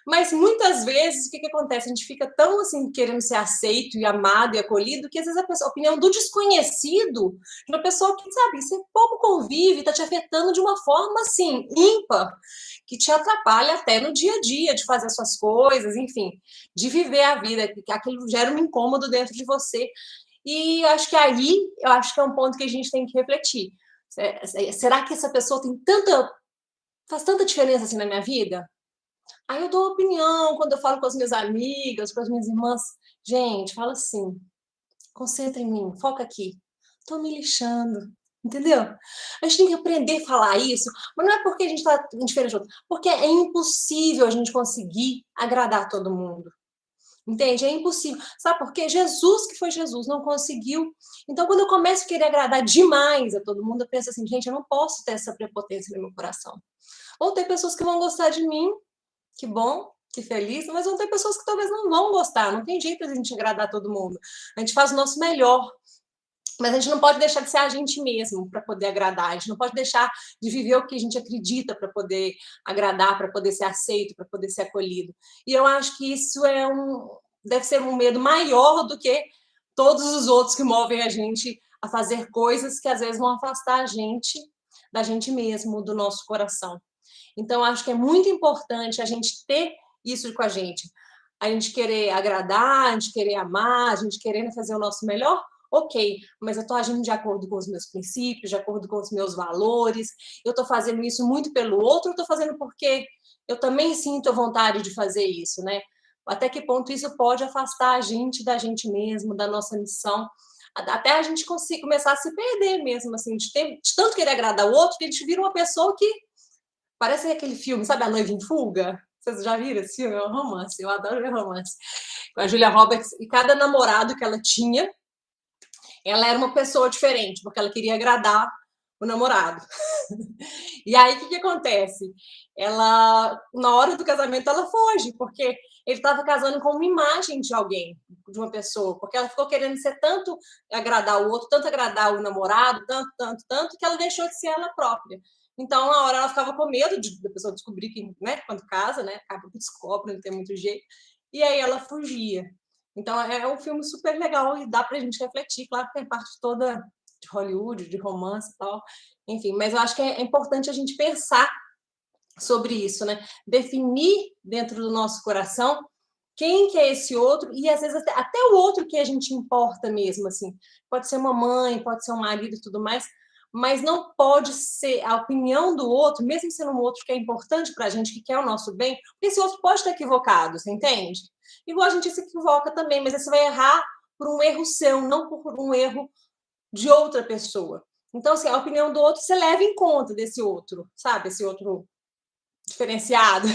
Mas muitas vezes, o que acontece? A gente fica tão assim, querendo ser aceito e amado e acolhido, que às vezes a opinião do desconhecido, de uma pessoa que, sabe, você pouco convive, está te afetando de uma forma assim, ímpar, que te atrapalha até no dia a dia, de fazer as suas coisas, enfim, de viver a vida, que aquilo gera um incômodo dentro de você. E eu acho que é um ponto que a gente tem que refletir. Será que essa pessoa faz tanta diferença assim na minha vida? Aí eu dou opinião quando eu falo com as minhas amigas, com as minhas irmãs. Gente, fala assim, concentra em mim, foca aqui. Tô me lixando, entendeu? A gente tem que aprender a falar isso, mas não é porque a gente está indiferente do outro, porque é impossível a gente conseguir agradar todo mundo. Entende? É impossível. Sabe por quê? Jesus, que foi Jesus, não conseguiu. Então, quando eu começo a querer agradar demais a todo mundo, eu penso assim, gente, eu não posso ter essa prepotência no meu coração. Ou tem pessoas que vão gostar de mim, que bom, que feliz, mas vão ter pessoas que talvez não vão gostar. Não tem jeito de a gente agradar todo mundo. A gente faz o nosso melhor, mas a gente não pode deixar de ser a gente mesmo para poder agradar. A gente não pode deixar de viver o que a gente acredita para poder agradar, para poder ser aceito, para poder ser acolhido. E eu acho que isso deve ser um medo maior do que todos os outros que movem a gente a fazer coisas que às vezes vão afastar a gente da gente mesmo, do nosso coração. Então, acho que é muito importante a gente ter isso com a gente. A gente querer agradar, a gente querer amar, a gente querendo fazer o nosso melhor, ok, mas eu estou agindo de acordo com os meus princípios, de acordo com os meus valores, eu estou fazendo isso muito pelo outro, eu estou fazendo porque eu também sinto a vontade de fazer isso, né? Até que ponto isso pode afastar a gente da gente mesmo, da nossa missão, até a gente conseguir começar a se perder mesmo, assim, de tanto querer agradar o outro, que a gente vira uma pessoa que parece aquele filme, sabe, A Noiva em Fuga? Vocês já viram esse filme? É um romance, eu adoro ver romance. Com a Julia Roberts, e cada namorado que ela tinha, ela era uma pessoa diferente, porque ela queria agradar o namorado. E aí, o que acontece? Ela, na hora do casamento, ela foge, porque ele estava casando com uma imagem de alguém, de uma pessoa, porque ela ficou querendo ser tanto agradar o outro, tanto agradar o namorado, tanto, que ela deixou de ser ela própria. Então, na hora ela ficava com medo da pessoa descobrir que, né, quando casa, né, acaba que descobre, não tem muito jeito. E aí ela fugia. Então, é um filme super legal e dá pra gente refletir. Claro que tem parte toda de Hollywood, de romance e tal. Enfim, mas eu acho que é importante a gente pensar sobre isso, né? Definir dentro do nosso coração quem que é esse outro e às vezes até o outro que a gente importa mesmo, assim. Pode ser uma mãe, pode ser um marido e tudo mais, mas não pode ser a opinião do outro, mesmo sendo um outro que é importante para a gente, que quer o nosso bem, porque esse outro pode estar equivocado, você entende? Igual a gente se equivoca também, mas você vai errar por um erro seu, não por um erro de outra pessoa. Então, assim, a opinião do outro você leva em conta desse outro, sabe? Esse outro diferenciado.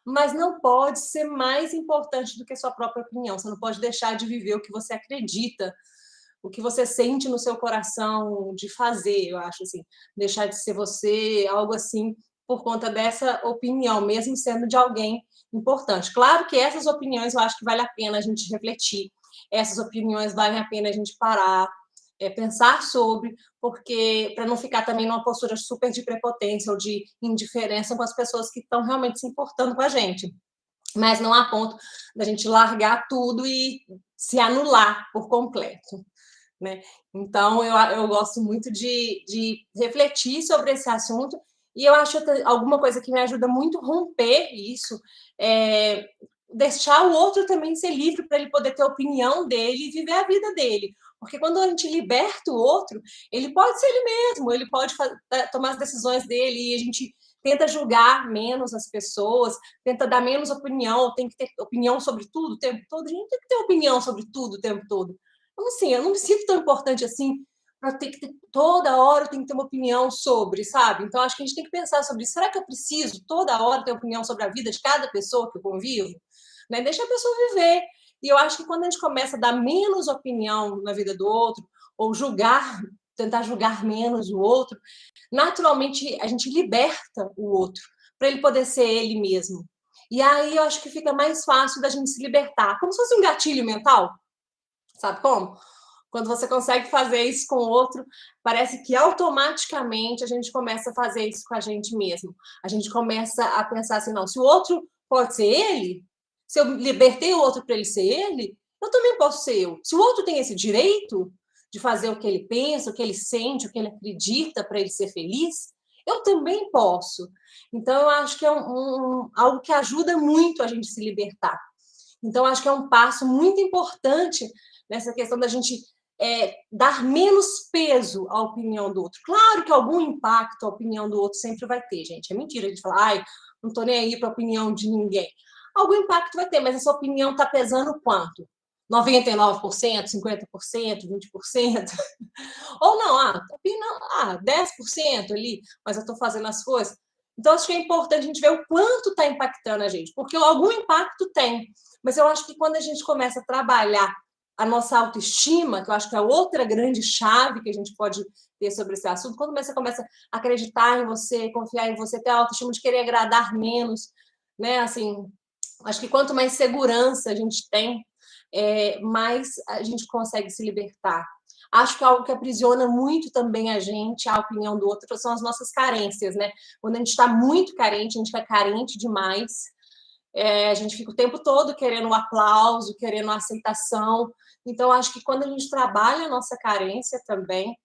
Mas não pode ser mais importante do que a sua própria opinião. Você não pode deixar de viver o que você acredita, o que você sente no seu coração de fazer, eu acho assim. Deixar de ser você, algo assim, por conta dessa opinião, mesmo sendo de alguém importante. Claro que essas opiniões eu acho que vale a pena a gente refletir. Essas opiniões valem a pena a gente parar, pensar sobre, porque para não ficar também numa postura super de prepotência ou de indiferença com as pessoas que estão realmente se importando com a gente. Mas não há ponto da gente largar tudo e se anular por completo. Né? Então, eu gosto muito de refletir sobre esse assunto e eu acho alguma coisa que me ajuda muito a romper isso, é deixar o outro também ser livre para ele poder ter a opinião dele e viver a vida dele. Porque quando a gente liberta o outro, ele pode ser ele mesmo, ele pode tomar as decisões dele e a gente tenta julgar menos as pessoas, tenta dar menos opinião, tem que ter opinião sobre tudo o tempo todo. A gente tem que ter opinião sobre tudo o tempo todo. Então, assim, eu não me sinto tão importante assim para ter que ter toda hora eu tenho que ter uma opinião sobre, sabe? Então, acho que a gente tem que pensar sobre isso. Será que eu preciso toda hora ter opinião sobre a vida de cada pessoa que eu convivo? Né? Deixa a pessoa viver. E eu acho que quando a gente começa a dar menos opinião na vida do outro, ou julgar, tentar julgar menos o outro, naturalmente a gente liberta o outro para ele poder ser ele mesmo. E aí eu acho que fica mais fácil da gente se libertar, como se fosse um gatilho mental, sabe como? Quando você consegue fazer isso com o outro, parece que automaticamente a gente começa a fazer isso com a gente mesmo. A gente começa a pensar assim, não, se o outro pode ser ele, se eu libertei o outro para ele ser ele, eu também posso ser eu. Se o outro tem esse direito de fazer o que ele pensa, o que ele sente, o que ele acredita para ele ser feliz, eu também posso. Então, eu acho que é algo que ajuda muito a gente se libertar. Então, acho que é um passo muito importante nessa questão da gente dar menos peso à opinião do outro. Claro que algum impacto a opinião do outro sempre vai ter, gente. É mentira a gente falar, ai, não estou nem aí para a opinião de ninguém. Algum impacto vai ter, mas essa opinião está pesando quanto? 99%, 50%, 20%? Ou não, opinião, 10% ali, mas eu estou fazendo as coisas. Então, acho que é importante a gente ver o quanto está impactando a gente, porque algum impacto tem. Mas eu acho que quando a gente começa a trabalhar a nossa autoestima, que eu acho que é outra grande chave que a gente pode ter sobre esse assunto, quando você começa a acreditar em você, confiar em você, ter a autoestima de querer agradar menos, né? Assim, acho que quanto mais segurança a gente tem, mais a gente consegue se libertar. Acho que algo que aprisiona muito também a gente, a opinião do outro, são as nossas carências, né? Quando a gente está muito carente, a gente fica carente demais, a gente fica o tempo todo querendo um aplauso, querendo uma aceitação. Então, acho que quando a gente trabalha a nossa carência também,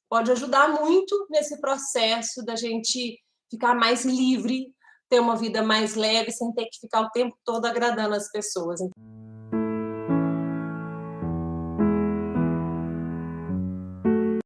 pode ajudar muito nesse processo da gente ficar mais livre, ter uma vida mais leve, sem ter que ficar o tempo todo agradando as pessoas.